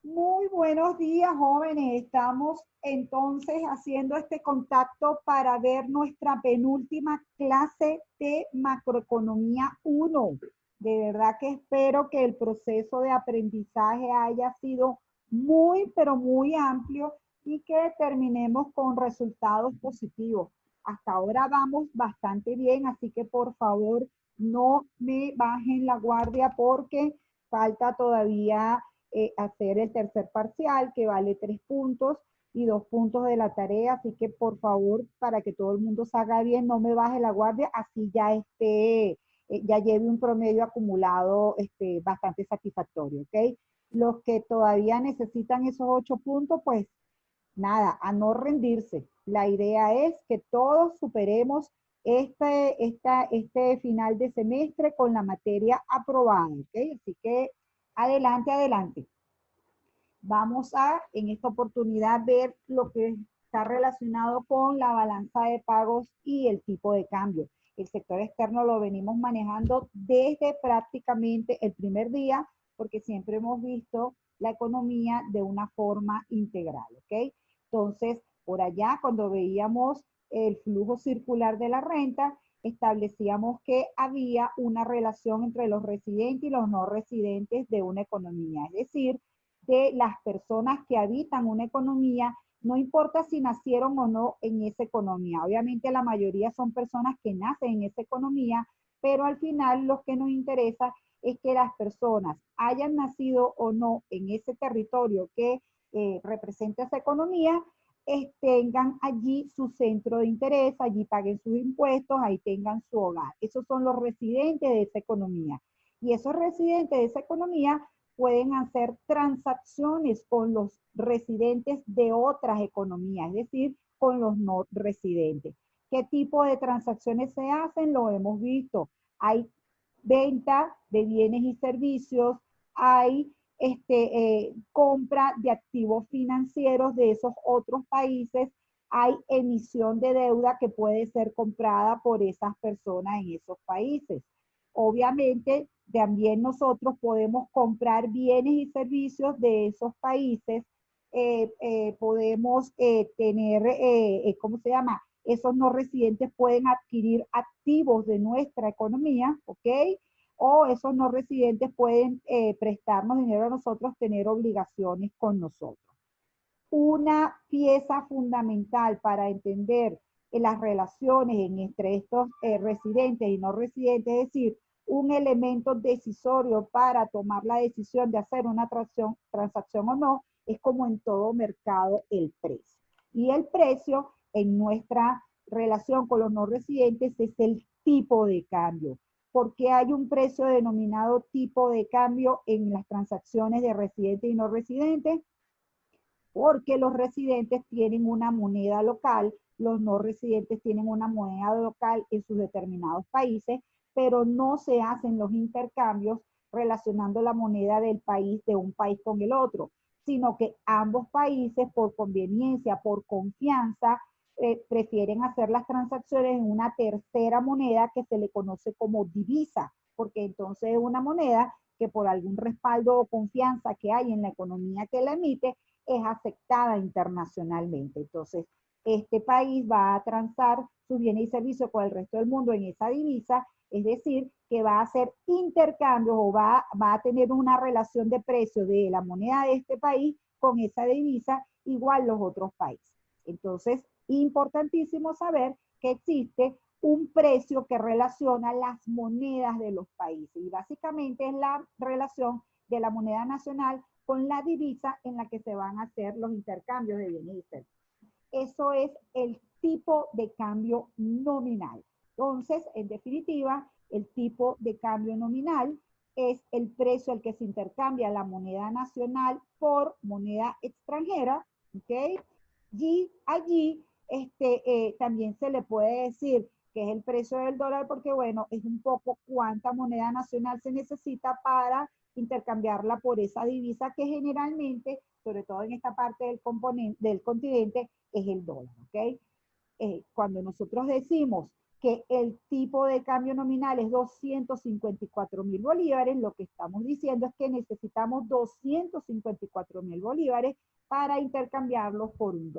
Muy buenos días, jóvenes. Estamos entonces haciendo este contacto para ver nuestra penúltima clase de macroeconomía 1. De verdad que espero que el proceso de aprendizaje haya sido muy, pero muy amplio y que terminemos con resultados positivos. Hasta ahora vamos bastante bien, así que por favor no me bajen la guardia porque falta todavía hacer el tercer parcial que vale 3 puntos y 2 puntos de la tarea, así que por favor, para que todo el mundo salga bien, no me baje la guardia, así ya ya lleve un promedio acumulado bastante satisfactorio, ¿ok? Los que todavía necesitan esos 8 puntos, pues nada, a no rendirse. La idea es que todos superemos este final de semestre con la materia aprobada, ¿ok? Así que adelante, adelante. Vamos a, en esta oportunidad, ver lo que está relacionado con la balanza de pagos y el tipo de cambio. El sector externo lo venimos manejando desde prácticamente el primer día, porque siempre hemos visto la economía de una forma integral, ¿ok? Entonces, por allá, cuando veíamos el flujo circular de la renta, establecíamos que había una relación entre los residentes y los no residentes de una economía, es decir, de las personas que habitan una economía, no importa si nacieron o no en esa economía. Obviamente la mayoría son personas que nacen en esa economía, pero al final lo que nos interesa es que las personas hayan nacido o no en ese territorio que representa esa economía, tengan allí su centro de interés, allí paguen sus impuestos, ahí tengan su hogar. Esos son los residentes de esa economía. Y esos residentes de esa economía pueden hacer transacciones con los residentes de otras economías, es decir, con los no residentes. ¿Qué tipo de transacciones se hacen? Lo hemos visto. Hay venta de bienes y servicios, hay compra de activos financieros de esos otros países, hay emisión de deuda que puede ser comprada por esas personas en esos países. Obviamente, también nosotros podemos comprar bienes y servicios de esos países, podemos tener, ¿cómo se llama? Esos no residentes pueden adquirir activos de nuestra economía, ¿ok? O esos no residentes pueden prestarnos dinero a nosotros, tener obligaciones con nosotros. Una pieza fundamental para entender las relaciones entre estos residentes y no residentes, es decir, un elemento decisorio para tomar la decisión de hacer una transacción o no, es como en todo mercado el precio. Y el precio en nuestra relación con los no residentes es el tipo de cambio. ¿Por qué hay un precio denominado tipo de cambio en las transacciones de residentes y no residentes? Porque los residentes tienen una moneda local, los no residentes tienen una moneda local en sus determinados países, pero no se hacen los intercambios relacionando la moneda del país de un país con el otro, sino que ambos países, por conveniencia, por confianza, prefieren hacer las transacciones en una tercera moneda que se le conoce como divisa, porque entonces es una moneda que por algún respaldo o confianza que hay en la economía que la emite, es aceptada internacionalmente. Entonces, este país va a transar sus bienes y servicios con el resto del mundo en esa divisa, es decir, que va a hacer intercambios o va a tener una relación de precio de la moneda de este país con esa divisa igual los otros países. Entonces, importantísimo saber que existe un precio que relaciona las monedas de los países y básicamente es la relación de la moneda nacional con la divisa en la que se van a hacer los intercambios de bienes y servicios. Eso es el tipo de cambio nominal. Entonces, en definitiva, el tipo de cambio nominal es el precio al que se intercambia la moneda nacional por moneda extranjera, ¿ok? Y allí también se le puede decir que es el precio del dólar porque, bueno, es un poco cuánta moneda nacional se necesita para intercambiarla por esa divisa que generalmente, sobre todo en esta parte del continente, es el dólar, ¿ok? Cuando nosotros decimos que el tipo de cambio nominal es 254.000 bolívares, lo que estamos diciendo es que necesitamos 254.000 bolívares para intercambiarlos por $1.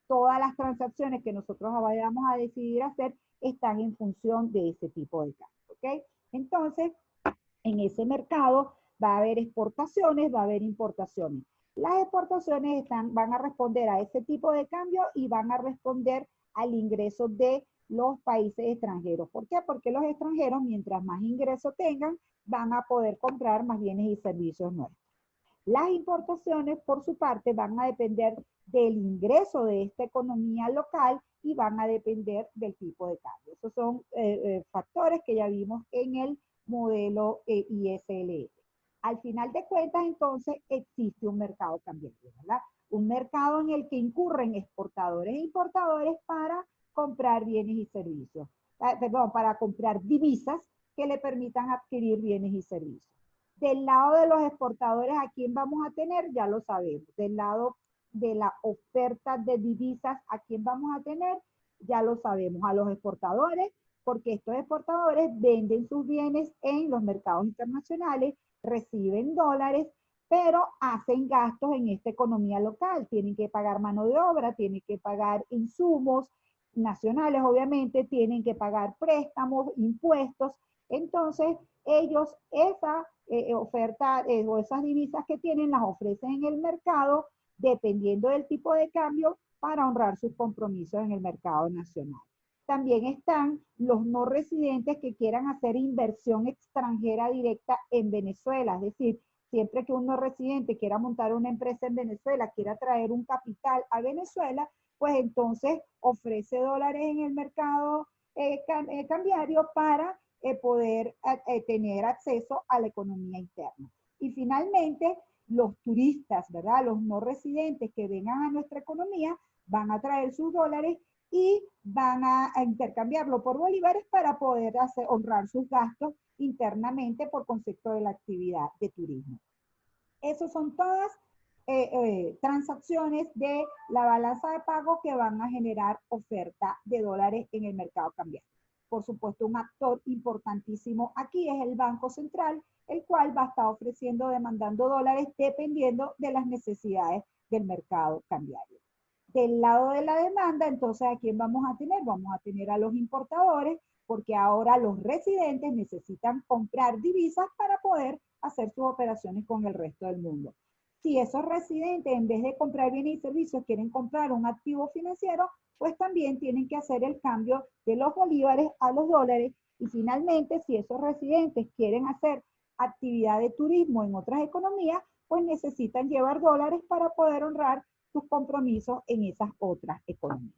Todas las transacciones que nosotros vayamos a decidir hacer están en función de ese tipo de cambio, ¿ok? Entonces, en ese mercado va a haber exportaciones, va a haber importaciones. Las exportaciones van a responder a ese tipo de cambio y van a responder al ingreso de los países extranjeros. ¿Por qué? Porque los extranjeros, mientras más ingresos tengan, van a poder comprar más bienes y servicios nuestros. Las importaciones, por su parte, van a depender del ingreso de esta economía local y van a depender del tipo de cambio. Esos son factores que ya vimos en el modelo ISLF. Al final de cuentas, entonces, existe un mercado cambiario, ¿verdad? Un mercado en el que incurren exportadores e importadores para comprar bienes y servicios. Perdón, para comprar divisas que le permitan adquirir bienes y servicios. Del lado de los exportadores, ¿a quién vamos a tener? Ya lo sabemos. Del lado de la oferta de divisas, ¿a quién vamos a tener? Ya lo sabemos. A los exportadores, porque estos exportadores venden sus bienes en los mercados internacionales, reciben dólares, pero hacen gastos en esta economía local. Tienen que pagar mano de obra, tienen que pagar insumos nacionales, obviamente, tienen que pagar préstamos, impuestos. Entonces, ellos esa oferta o esas divisas que tienen las ofrecen en el mercado dependiendo del tipo de cambio para honrar sus compromisos en el mercado nacional. También están los no residentes que quieran hacer inversión extranjera directa en Venezuela, es decir, siempre que un no residente quiera montar una empresa en Venezuela, quiera traer un capital a Venezuela, pues entonces ofrece dólares en el mercado cambiario para poder tener acceso a la economía interna. Y finalmente, los turistas, ¿verdad? Los no residentes que vengan a nuestra economía van a traer sus dólares y van a intercambiarlo por bolívares para poder honrar sus gastos internamente por concepto de la actividad de turismo. Esas son todas transacciones de la balanza de pago que van a generar oferta de dólares en el mercado cambiario. Por supuesto, un actor importantísimo aquí es el Banco Central, el cual va a estar ofreciendo, demandando dólares dependiendo de las necesidades del mercado cambiario. Del lado de la demanda, entonces, ¿a quién vamos a tener? Vamos a tener a los importadores, porque ahora los residentes necesitan comprar divisas para poder hacer sus operaciones con el resto del mundo. Si esos residentes, en vez de comprar bienes y servicios, quieren comprar un activo financiero, pues también tienen que hacer el cambio de los bolívares a los dólares. Y finalmente, si esos residentes quieren hacer actividad de turismo en otras economías, pues necesitan llevar dólares para poder honrar sus compromisos en esas otras economías.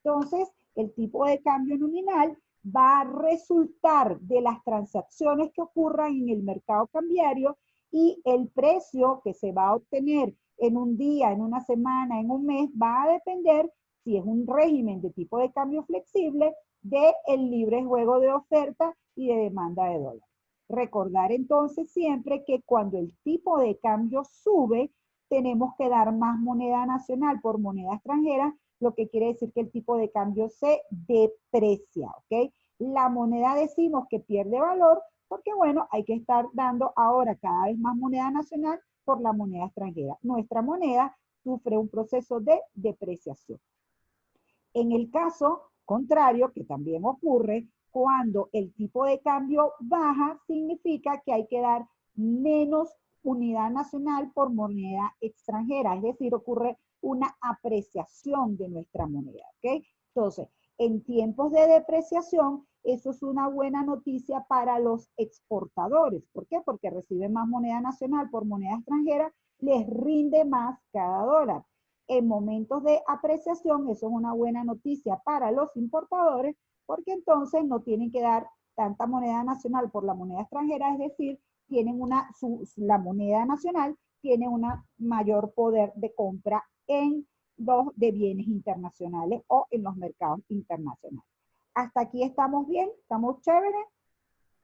Entonces, el tipo de cambio nominal va a resultar de las transacciones que ocurran en el mercado cambiario y el precio que se va a obtener en un día, en una semana, en un mes, va a depender si es un régimen de tipo de cambio flexible del libre juego de oferta y de demanda de dólares. Recordar entonces siempre que cuando el tipo de cambio sube, tenemos que dar más moneda nacional por moneda extranjera, lo que quiere decir que el tipo de cambio se deprecia, ¿ok? La moneda decimos que pierde valor porque, bueno, hay que estar dando ahora cada vez más moneda nacional por la moneda extranjera. Nuestra moneda sufre un proceso de depreciación. En el caso contrario, que también ocurre, cuando el tipo de cambio baja, significa que hay que dar menos unidad nacional por moneda extranjera, es decir, ocurre una apreciación de nuestra moneda, ¿ok? Entonces, en tiempos de depreciación, eso es una buena noticia para los exportadores. ¿Por qué? Porque reciben más moneda nacional por moneda extranjera, les rinde más cada dólar. En momentos de apreciación, eso es una buena noticia para los importadores, porque entonces no tienen que dar tanta moneda nacional por la moneda extranjera, es decir, tienen la moneda nacional tiene un mayor poder de compra en de bienes internacionales o en los mercados internacionales. Hasta aquí estamos bien, estamos chéveres.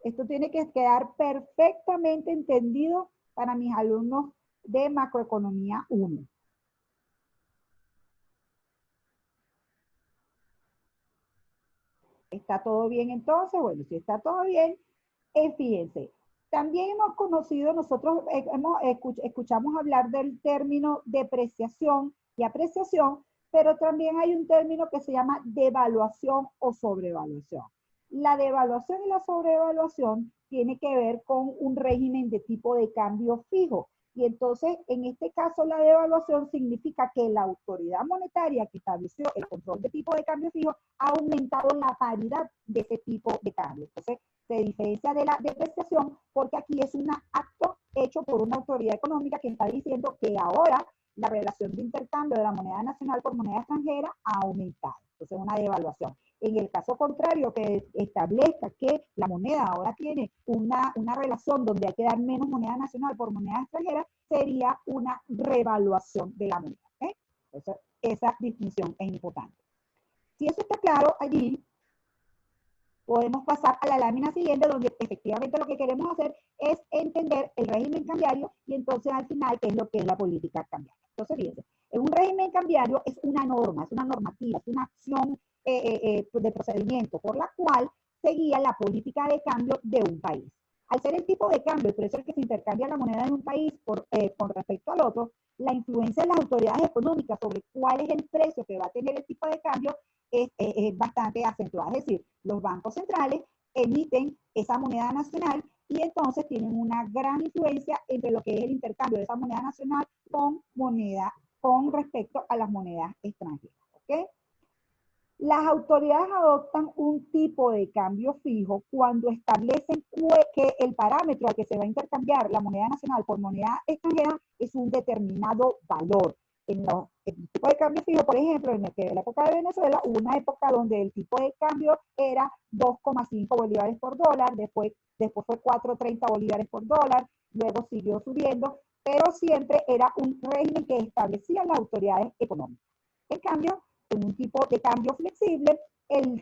Esto tiene que quedar perfectamente entendido para mis alumnos de macroeconomía 1. ¿Está todo bien entonces? Bueno, si está todo bien, fíjense. También hemos conocido, nosotros escuchamos hablar del término depreciación y apreciación, pero también hay un término que se llama devaluación o sobrevaluación. La devaluación y la sobrevaluación tiene que ver con un régimen de tipo de cambio fijo. Y entonces, en este caso, la devaluación significa que la autoridad monetaria que estableció el control de tipo de cambio fijo ha aumentado la paridad de ese tipo de cambio. Entonces, se diferencia de la depreciación porque aquí es un acto hecho por una autoridad económica que está diciendo que ahora la relación de intercambio de la moneda nacional por moneda extranjera ha aumentado. Entonces, una devaluación. En el caso contrario, que establezca que la moneda ahora tiene una relación donde hay que dar menos moneda nacional por moneda extranjera, sería una revaluación de la moneda. Entonces, esa distinción es importante. Si eso está claro allí, podemos pasar a la lámina siguiente, donde efectivamente lo que queremos hacer es entender el régimen cambiario y entonces al final qué es lo que es la política cambiaria. Entonces, fíjense, en un régimen cambiario es una norma, es una normativa, es una acción de procedimiento por la cual se guía la política de cambio de un país. Al ser el tipo de cambio, por eso es que se intercambia la moneda en un país con respecto al otro, la influencia de las autoridades económicas sobre cuál es el precio que va a tener el tipo de cambio es bastante acentuada. Es decir, los bancos centrales emiten esa moneda nacional y entonces tienen una gran influencia entre lo que es el intercambio de esa moneda nacional con respecto a las monedas extranjeras. ¿Okay? Las autoridades adoptan un tipo de cambio fijo cuando establecen que el parámetro al que se va a intercambiar la moneda nacional por moneda extranjera es un determinado valor. En el tipo de cambio fijo, por ejemplo, en la época de Venezuela, hubo una época donde el tipo de cambio era 2,5 bolívares por dólar, después fue 4,30 bolívares por dólar, luego siguió subiendo, pero siempre era un régimen que establecían las autoridades económicas. En cambio, en un tipo de cambio flexible,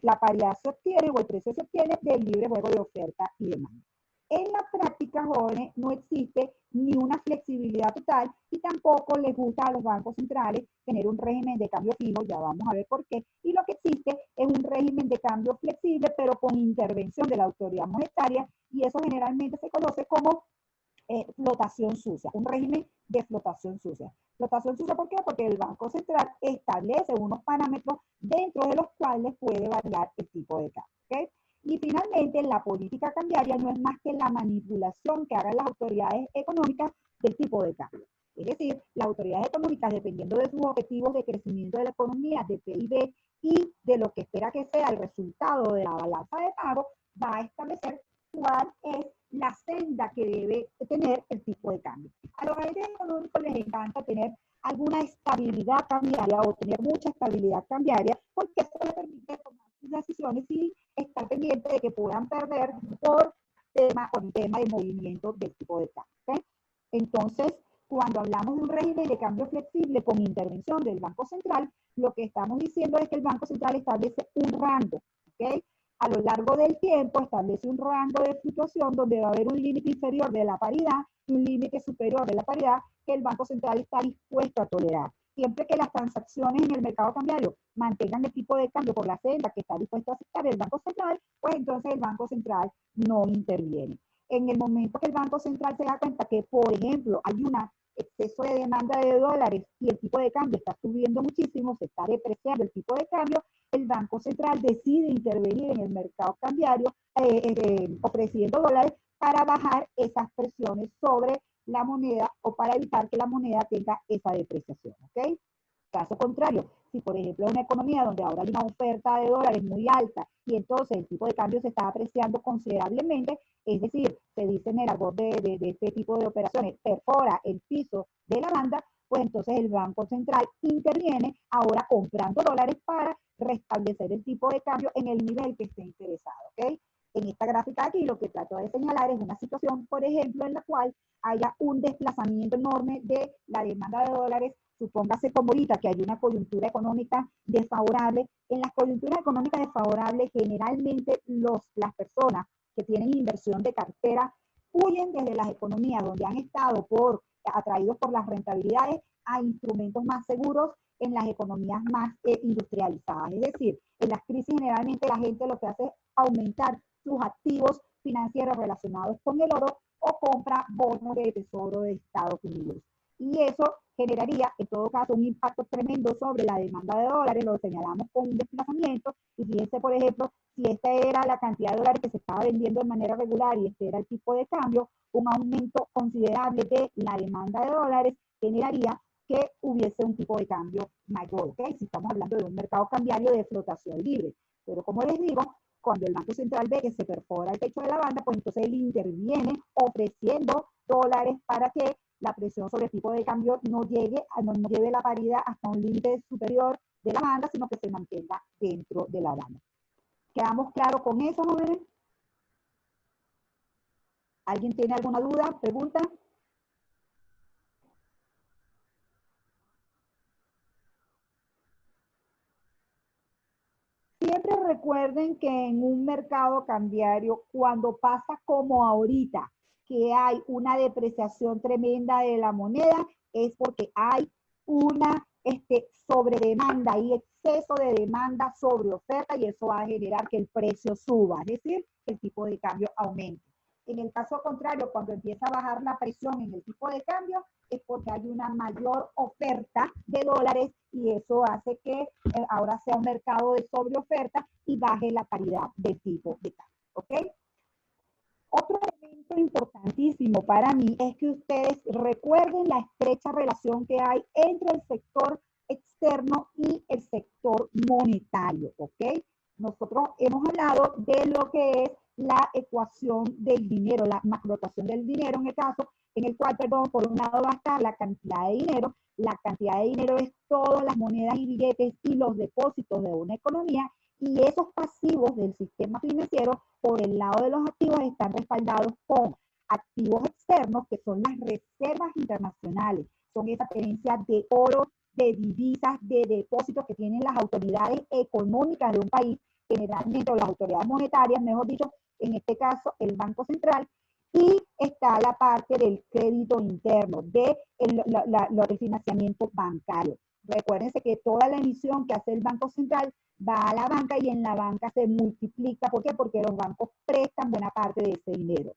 la paridad se obtiene o el precio se obtiene del libre juego de oferta y demanda. En la práctica, jóvenes, no existe ni una flexibilidad total y tampoco les gusta a los bancos centrales tener un régimen de cambio fijo, ya vamos a ver por qué, y lo que existe es un régimen de cambio flexible, pero con intervención de la autoridad monetaria, y eso generalmente se conoce como flotación sucia, un régimen de flotación sucia. Flotación sucia, ¿por qué? Porque el Banco Central establece unos parámetros dentro de los cuales puede variar el tipo de cambio. ¿Okay? Y finalmente, la política cambiaria no es más que la manipulación que hagan las autoridades económicas del tipo de cambio. Es decir, las autoridades económicas, dependiendo de sus objetivos de crecimiento de la economía, de PIB y de lo que espera que sea el resultado de la balanza de pago, va a establecer cuál es la senda que debe tener el tipo de cambio. A los agentes económicos les encanta tener alguna estabilidad cambiaria o tener mucha estabilidad cambiaria porque eso les permite tomar sus decisiones sin estar pendiente de que puedan perder por tema de movimiento del tipo de cambio. ¿Okay? Entonces, cuando hablamos de un régimen de cambio flexible con intervención del Banco Central, lo que estamos diciendo es que el Banco Central establece un rango, ¿ok? A lo largo del tiempo establece un rango de fluctuación donde va a haber un límite inferior de la paridad y un límite superior de la paridad que el Banco Central está dispuesto a tolerar. Siempre que las transacciones en el mercado cambiario mantengan el tipo de cambio por la senda que está dispuesto a aceptar el Banco Central, pues entonces el Banco Central no interviene. En el momento que el Banco Central se da cuenta que, por ejemplo, hay un exceso de demanda de dólares y el tipo de cambio está subiendo muchísimo, se está depreciando el tipo de cambio, el Banco Central decide intervenir en el mercado cambiario ofreciendo dólares para bajar esas presiones sobre la moneda o para evitar que la moneda tenga esa depreciación. ¿Okay? Caso contrario, si por ejemplo es una economía donde ahora hay una oferta de dólares muy alta y entonces el tipo de cambio se está apreciando considerablemente, es decir, se dice en el argot de este tipo de operaciones, perfora el piso de la banda, pues entonces el Banco Central interviene ahora comprando dólares para restablecer el tipo de cambio en el nivel que esté interesado. ¿Okay? En esta gráfica aquí lo que trato de señalar es una situación, por ejemplo, en la cual haya un desplazamiento enorme de la demanda de dólares. Supóngase como ahorita que hay una coyuntura económica desfavorable. En las coyunturas económicas desfavorables, generalmente las personas que tienen inversión de cartera huyen desde las economías donde han estado atraídos por las rentabilidades a instrumentos más seguros en las economías más industrializadas. Es decir, en las crisis generalmente la gente lo que hace es aumentar sus activos financieros relacionados con el oro o compra bonos de tesoro de Estados Unidos. Y eso generaría, en todo caso, un impacto tremendo sobre la demanda de dólares, lo señalamos con un desplazamiento, y fíjense, por ejemplo, si esta era la cantidad de dólares que se estaba vendiendo de manera regular y este era el tipo de cambio, un aumento considerable de la demanda de dólares generaría que hubiese un tipo de cambio mayor, ¿ok? Si estamos hablando de un mercado cambiario de flotación libre. Pero como les digo, cuando el Banco Central ve que se perfora el techo de la banda, pues entonces él interviene ofreciendo dólares para que la presión sobre el tipo de cambio no lleve la paridad hasta un límite superior de la banda, sino que se mantenga dentro de la banda. ¿Quedamos claros con eso, jóvenes? ¿Alguien tiene alguna duda, pregunta? Siempre recuerden que en un mercado cambiario, cuando pasa como ahorita, que hay una depreciación tremenda de la moneda, es porque hay una sobredemanda y exceso de demanda sobre oferta, y eso va a generar que el precio suba, es decir, el tipo de cambio aumente. En el caso contrario, cuando empieza a bajar la presión en el tipo de cambio, es porque hay una mayor oferta de dólares, y eso hace que ahora sea un mercado de sobreoferta y baje la paridad del tipo de cambio. ¿Ok? Otro elemento importantísimo para mí es que ustedes recuerden la estrecha relación que hay entre el sector externo y el sector monetario. ¿Ok? Nosotros hemos hablado de lo que es la ecuación del dinero, la macroecuación del dinero en el caso, en el cual, perdón, por un lado va a estar la cantidad de dinero. La cantidad de dinero es todas las monedas y billetes y los depósitos de una economía, y esos pasivos del sistema financiero por el lado de los activos están respaldados con activos externos, que son las reservas internacionales, son esa tenencia de oro, de divisas, de depósitos que tienen las autoridades económicas de un país, generalmente, o las autoridades monetarias, mejor dicho, en este caso el Banco Central. Y está la parte del crédito interno, del financiamiento bancario. Recuérdense que toda la emisión que hace el Banco Central va a la banca, y en la banca se multiplica. ¿Por qué? Porque los bancos prestan buena parte de ese dinero.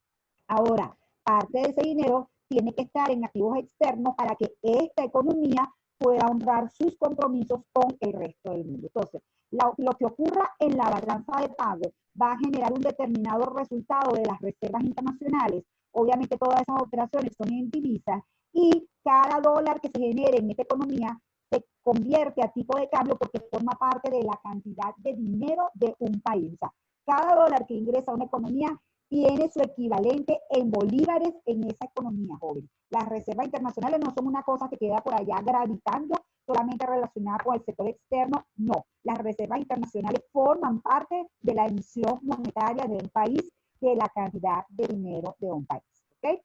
Ahora, parte de ese dinero tiene que estar en activos externos para que esta economía pueda honrar sus compromisos con el resto del mundo. Entonces, lo que ocurra en la balanza de pago va a generar un determinado resultado de las reservas internacionales. Obviamente todas esas operaciones son en divisas, y cada dólar que se genere en esta economía se convierte a tipo de cambio porque forma parte de la cantidad de dinero de un país. O sea, cada dólar que ingresa a una economía tiene su equivalente en bolívares en esa economía, joven. Las reservas internacionales no son una cosa que queda por allá gravitando solamente relacionada con el sector externo, no. Las reservas internacionales forman parte de la emisión monetaria de un país, de la cantidad de dinero de un país. ¿Okay?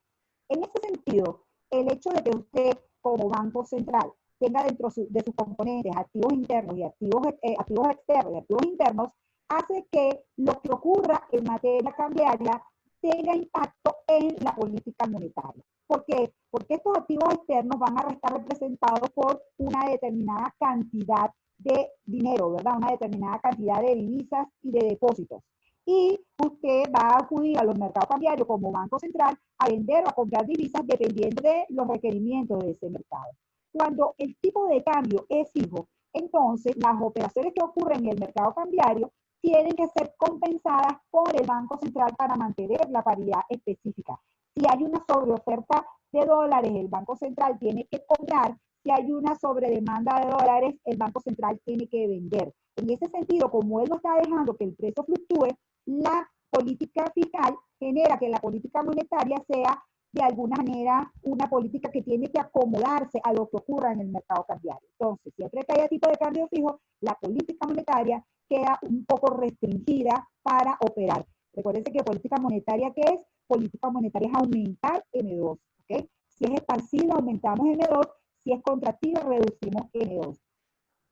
En ese sentido, el hecho de que usted como Banco Central tenga dentro de sus componentes activos internos y activos externos y activos internos, hace que lo que ocurra en materia cambiaria tenga impacto en la política monetaria. ¿Por qué? Porque estos activos externos van a estar representados por una determinada cantidad de dinero, ¿verdad? Una determinada cantidad de divisas y de depósitos. Y usted va a acudir a los mercados cambiarios como Banco Central a vender o a comprar divisas dependiendo de los requerimientos de ese mercado. Cuando el tipo de cambio es fijo, entonces las operaciones que ocurren en el mercado cambiario tienen que ser compensadas por el Banco Central para mantener la paridad específica. Si hay una sobreoferta de dólares, el Banco Central tiene que comprar. Si hay una sobredemanda de dólares, el Banco Central tiene que vender. En ese sentido, como él no está dejando que el precio fluctúe, la política fiscal genera que la política monetaria sea de alguna manera una política que tiene que acomodarse a lo que ocurra en el mercado cambiario. Entonces, siempre que haya tipo de cambio fijo, la política monetaria queda un poco restringida para operar. Recuérdense que política monetaria, ¿qué es? Política monetaria es aumentar M2. ¿Okay? Si es expansiva, aumentamos M2. Si es contractiva, reducimos M2.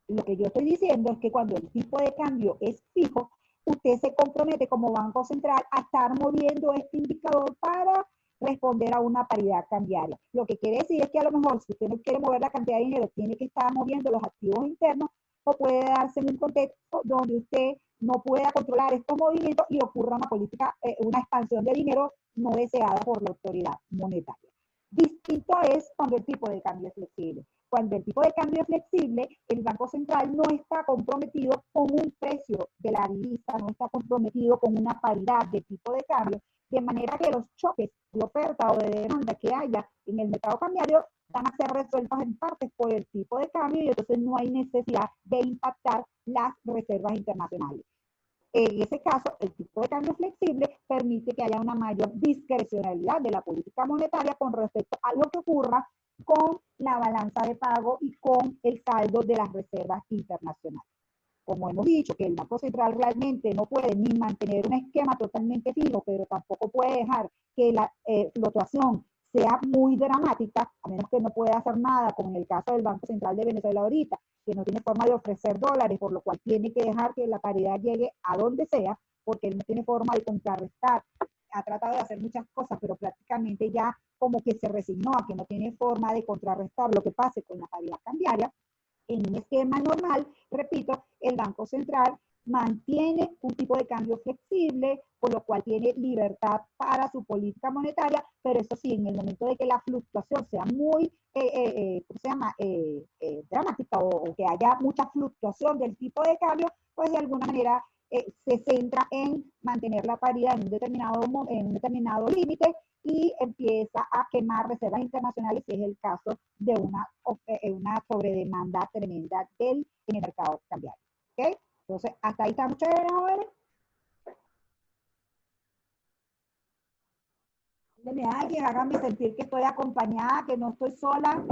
Lo que yo estoy diciendo es que cuando el tipo de cambio es fijo, usted se compromete como Banco Central a estar moviendo este indicador para responder a una paridad cambiaria. Lo que quiere decir es que a lo mejor si usted no quiere mover la cantidad de dinero, tiene que estar moviendo los activos internos, o puede darse en un contexto donde usted no pueda controlar estos movimientos y ocurra una política, una expansión de dinero no deseada por la autoridad monetaria. Distinto es cuando el tipo de cambio es flexible. Cuando el tipo de cambio es flexible, el Banco Central no está comprometido con un precio de la divisa, no está comprometido con una paridad de tipo de cambio, de manera que los choques de oferta o de demanda que haya en el mercado cambiario van a ser resueltos en parte por el tipo de cambio, y entonces no hay necesidad de impactar las reservas internacionales. En ese caso, el tipo de cambio flexible permite que haya una mayor discrecionalidad de la política monetaria con respecto a lo que ocurra con la balanza de pago y con el saldo de las reservas internacionales. Como hemos dicho, que el Banco Central realmente no puede ni mantener un esquema totalmente fijo, pero tampoco puede dejar que la fluctuación sea muy dramática, a menos que no pueda hacer nada, como en el caso del Banco Central de Venezuela ahorita, que no tiene forma de ofrecer dólares, por lo cual tiene que dejar que la paridad llegue a donde sea, porque él no tiene forma de contrarrestar. Ha tratado de hacer muchas cosas, pero prácticamente ya como que se resignó a que no tiene forma de contrarrestar lo que pase con la paridad cambiaria. En un esquema normal, repito, el Banco Central mantiene un tipo de cambio flexible, por lo cual tiene libertad para su política monetaria, pero eso sí, en el momento de que la fluctuación sea muy ¿cómo se llama? Dramática, o que haya mucha fluctuación del tipo de cambio, pues de alguna manera se centra en mantener la paridad en un determinado límite y empieza a quemar reservas internacionales, si es el caso de una sobredemanda tremenda en el mercado cambiario. ¿Okay? Entonces, hasta ahí estamos chéveres, jóvenes. Deme a alguien, háganme sentir que estoy acompañada, que no estoy sola.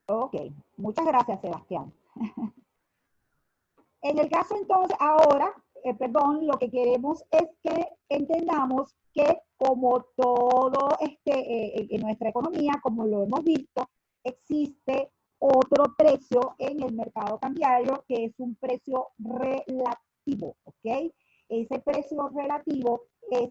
Ok, muchas gracias, Sebastián. En el caso entonces, ahora, perdón, lo que queremos es que entendamos que como todo en nuestra economía, como lo hemos visto, existe otro precio en el mercado cambiario que es un precio relativo, ¿ok? Ese precio relativo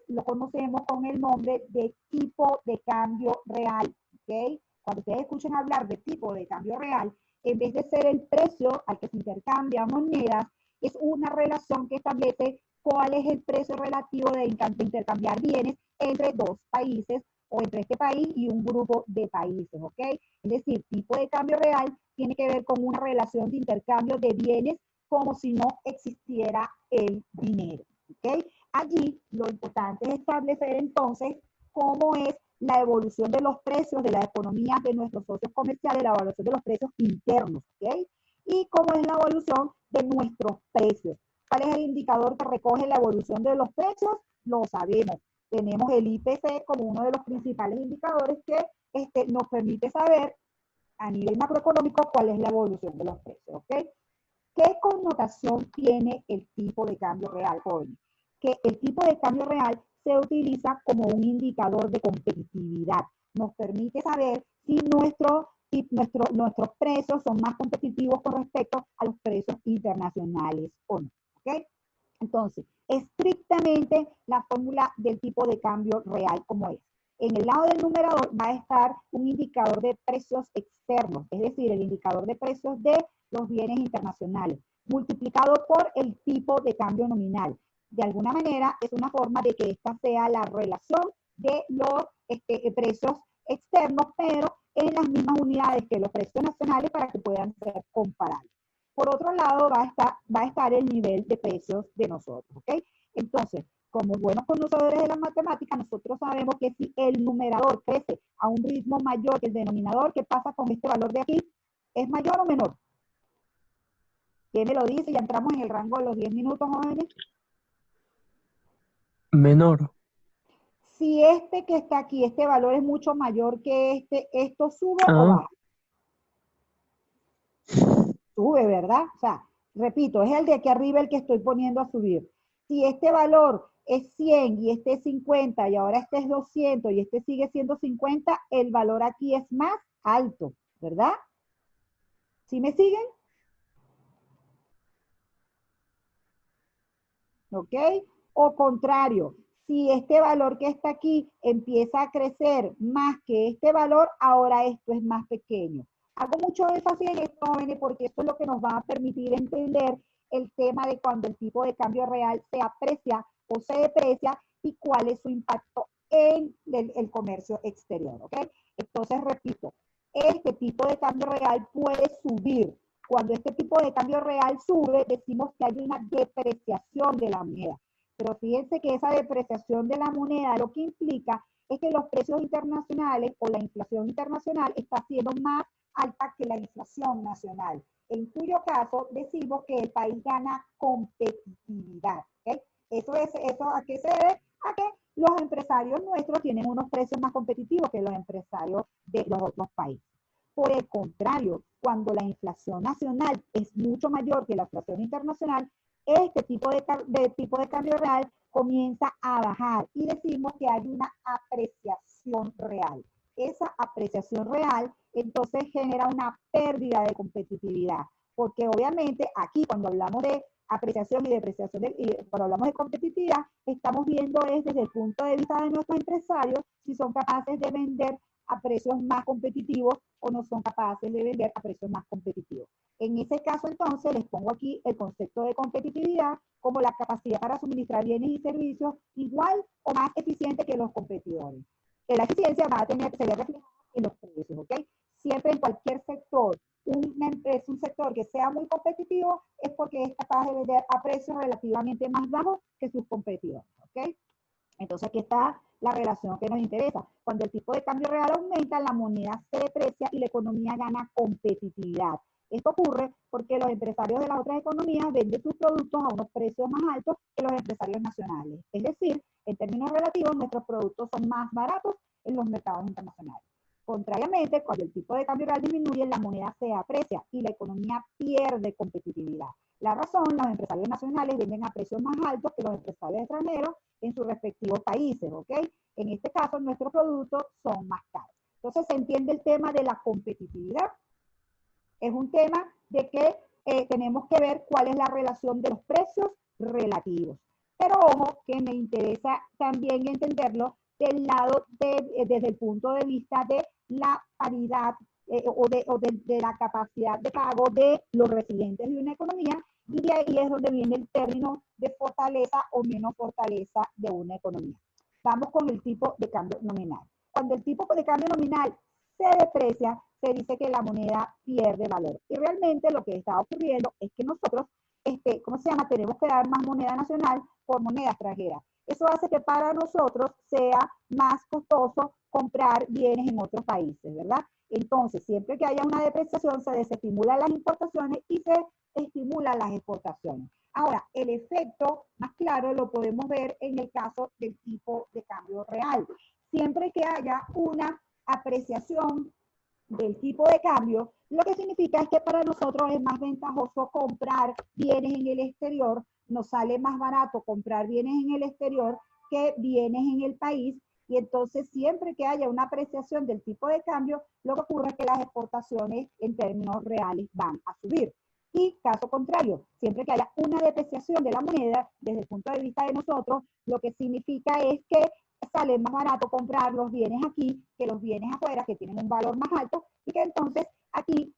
lo conocemos con el nombre de tipo de cambio real, ¿ok? Cuando ustedes escuchen hablar de tipo de cambio real, en vez de ser el precio al que se intercambian monedas, es una relación que establece cuál es el precio relativo de intercambiar bienes entre dos países o entre este país y un grupo de países, ¿ok? Es decir, tipo de cambio real tiene que ver con una relación de intercambio de bienes como si no existiera el dinero, ¿ok? Allí lo importante es establecer entonces cómo es la evolución de los precios de la economía de nuestros socios comerciales, la evaluación de los precios internos, ¿ok? Y cómo es la evolución de nuestros precios. ¿Cuál es el indicador que recoge la evolución de los precios? Lo sabemos. Tenemos el IPC como uno de los principales indicadores que nos permite saber a nivel macroeconómico cuál es la evolución de los precios, ¿ok? ¿Qué connotación tiene el tipo de cambio real, jóvenes? Que el tipo de cambio real se utiliza como un indicador de competitividad. Nos permite saber si nuestros precios son más competitivos con respecto a los precios internacionales o no. ¿Okay? Entonces, estrictamente la fórmula del tipo de cambio real como es. En el lado del numerador va a estar un indicador de precios externos, es decir, el indicador de precios de los bienes internacionales, multiplicado por el tipo de cambio nominal. De alguna manera, es una forma de que esta sea la relación de los precios externos, pero en las mismas unidades que los precios nacionales para que puedan ser comparables. Por otro lado, va a estar el nivel de precios de nosotros, ¿ok? Entonces, como buenos conocedores de la matemática, nosotros sabemos que si el numerador crece a un ritmo mayor que el denominador, ¿qué pasa con este valor de aquí? ¿Es mayor o menor? ¿Quién me lo dice? Ya entramos en el rango de los 10 minutos, jóvenes. Menor. Si este que está aquí, este valor es mucho mayor que ¿esto sube o Ah, baja? Sube, ¿verdad? O sea, repito, es el de aquí arriba el que estoy poniendo a subir. Si este valor es 100 y este es 50 y ahora este es 200 y este sigue siendo 50, el valor aquí es más alto, ¿verdad? ¿Sí me siguen? ¿ok? O contrario, si este valor que está aquí empieza a crecer más que este valor, ahora esto es más pequeño. Hago mucho énfasis en esto, jóvenes, porque esto es lo que nos va a permitir entender el tema de cuando el tipo de cambio real se aprecia o se deprecia y cuál es su impacto en el comercio exterior, ¿ok? Entonces, repito, este tipo de cambio real puede subir. Cuando este tipo de cambio real sube, decimos que hay una depreciación de la moneda. Pero fíjense que esa depreciación de la moneda lo que implica es que los precios internacionales o la inflación internacional está siendo más alta que la inflación nacional. En cuyo caso decimos que el país gana competitividad. ¿Okay? ¿Eso a qué se debe? A que los empresarios nuestros tienen unos precios más competitivos que los empresarios de los otros países. Por el contrario, cuando la inflación nacional es mucho mayor que la inflación internacional, este tipo de cambio real comienza a bajar y decimos que hay una apreciación real. Esa apreciación real entonces genera una pérdida de competitividad, porque obviamente aquí cuando hablamos de apreciación y depreciación, y cuando hablamos de competitividad, estamos viendo desde el punto de vista de nuestros empresarios si son capaces de vender a precios más competitivos o no son capaces de vender a precios más competitivos. En ese caso, entonces, les pongo aquí el concepto de competitividad como la capacidad para suministrar bienes y servicios igual o más eficiente que los competidores. La eficiencia va a tener que ser reflejada en los precios, ¿ok? Siempre en cualquier sector, una empresa, un sector que sea muy competitivo es porque es capaz de vender a precios relativamente más bajos que sus competidores, ¿ok? Entonces aquí está la relación que nos interesa. Cuando el tipo de cambio real aumenta, la moneda se deprecia y la economía gana competitividad. Esto ocurre porque los empresarios de las otras economías venden sus productos a unos precios más altos que los empresarios nacionales. Es decir, en términos relativos, nuestros productos son más baratos en los mercados internacionales. Contrariamente, cuando el tipo de cambio real disminuye, la moneda se aprecia y la economía pierde competitividad. La razón, los empresarios nacionales venden a precios más altos que los empresarios extranjeros en sus respectivos países, ¿ok? En este caso, nuestros productos son más caros. Entonces, se entiende el tema de la competitividad. Es un tema de que tenemos que ver cuál es la relación de los precios relativos. Pero ojo, que me interesa también entenderlo del lado desde el punto de vista de la paridad de la capacidad de pago de los residentes de una economía, y de ahí es donde viene el término de fortaleza o menos fortaleza de una economía. Vamos con el tipo de cambio nominal. Cuando el tipo de cambio nominal se deprecia, se dice que la moneda pierde valor. Y realmente lo que está ocurriendo es que nosotros, ¿cómo se llama? Tenemos que dar más moneda nacional por moneda extranjera. Eso hace que para nosotros sea más costoso comprar bienes en otros países, ¿verdad? Entonces, siempre que haya una depreciación, se desestimulan las importaciones y se estimulan las exportaciones. Ahora, el efecto más claro lo podemos ver en el caso del tipo de cambio real. Siempre que haya una apreciación del tipo de cambio, lo que significa es que para nosotros es más ventajoso comprar bienes en el exterior, nos sale más barato comprar bienes en el exterior que bienes en el país, y entonces siempre que haya una apreciación del tipo de cambio, lo que ocurre es que las exportaciones en términos reales van a subir. Y caso contrario, siempre que haya una depreciación de la moneda, desde el punto de vista de nosotros, lo que significa es que sale más barato comprar los bienes aquí que los bienes afuera, que tienen un valor más alto, y que entonces aquí,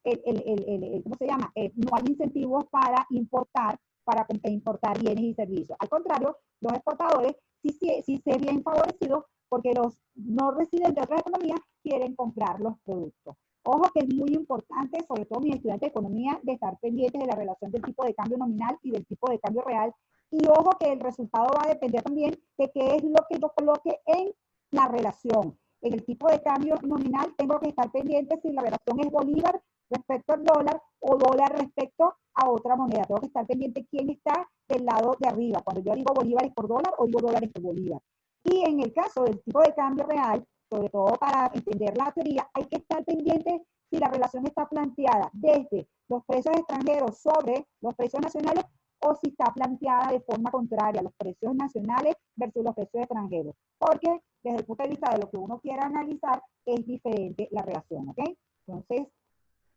¿cómo se llama? No hay incentivos para importar bienes y servicios. Al contrario, los exportadores sí se ven favorecidos porque los no residentes de otras economías quieren comprar los productos. Ojo que es muy importante, sobre todo mis estudiantes de economía, de estar pendientes de la relación del tipo de cambio nominal y del tipo de cambio real. Y ojo que el resultado va a depender también de qué es lo que yo coloque en la relación. En el tipo de cambio nominal tengo que estar pendiente si la relación es bolívar respecto al dólar o dólar respecto a otra moneda. Tengo que estar pendiente quién está del lado de arriba. Cuando yo digo bolívares por dólar o digo dólares por bolívar. Y en el caso del tipo de cambio real, sobre todo para entender la teoría, hay que estar pendiente si la relación está planteada desde los precios extranjeros sobre los precios nacionales o si está planteada de forma contraria, los precios nacionales versus los precios extranjeros. Porque desde el punto de vista de lo que uno quiera analizar, es diferente la relación, ¿ok? Entonces,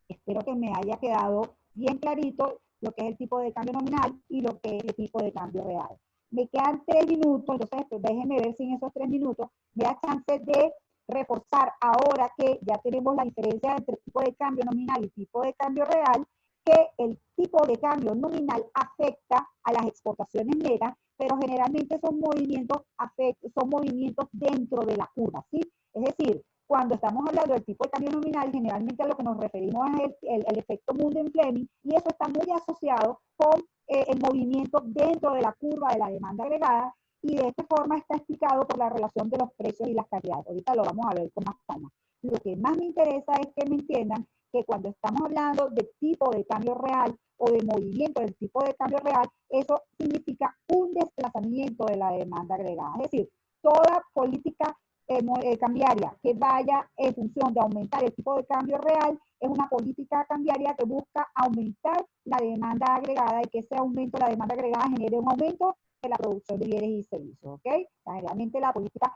espero que me haya quedado bien clarito lo que es el tipo de cambio nominal y lo que es el tipo de cambio real. me quedan 3 minutos, entonces pues, déjenme ver si en esos 3 minutos me da chance de reforzar ahora que ya tenemos la diferencia entre el tipo de cambio nominal y tipo de cambio real, que el tipo de cambio nominal afecta a las exportaciones netas, pero generalmente son movimientos dentro de la curva, ¿sí? Es decir, cuando estamos hablando del tipo de cambio nominal, generalmente a lo que nos referimos es el efecto Mundell-Fleming, y eso está muy asociado con el movimiento dentro de la curva de la demanda agregada, y de esta forma está explicado por la relación de los precios y las cantidades. Ahorita lo vamos a ver con más calma. Lo que más me interesa es que me entiendan que cuando estamos hablando de tipo de cambio real o de movimiento del tipo de cambio real, eso significa un desplazamiento de la demanda agregada. Es decir, toda política cambiaria que vaya en función de aumentar el tipo de cambio real es una política cambiaria que busca aumentar la demanda agregada y que ese aumento de la demanda agregada genere un aumento de la producción de bienes y servicios, ¿ok? O sea, realmente la política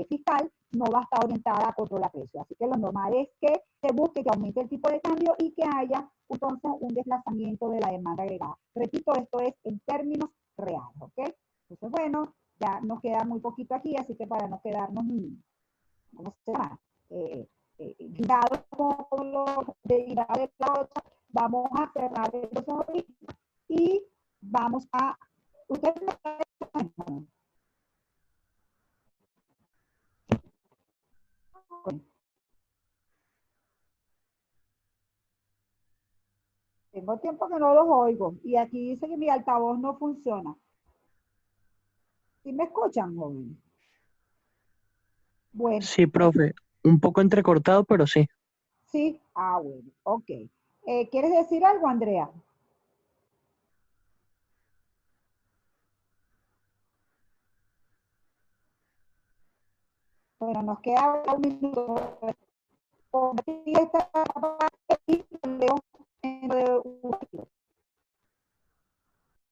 fiscal no va a estar orientada a controlar precios. Así que lo normal es que se busque que aumente el tipo de cambio y que haya entonces un desplazamiento de la demanda agregada. Repito, esto es en términos reales, ¿ok? Entonces, bueno, ya nos queda muy poquito aquí, así que para no quedarnos, ¿cómo se llama? Guiados con los derivados de la otra, vamos a cerrar eso ahorita y vamos a... Ustedes tengo tiempo que no los oigo y aquí dice que mi altavoz no funciona. ¿Sí me escuchan, joven? Bueno, Sí, profe, un poco entrecortado, pero sí. sí, bueno, ok. ¿Quieres decir algo, Andrea? Bueno, nos queda un minuto. Esta parte y leo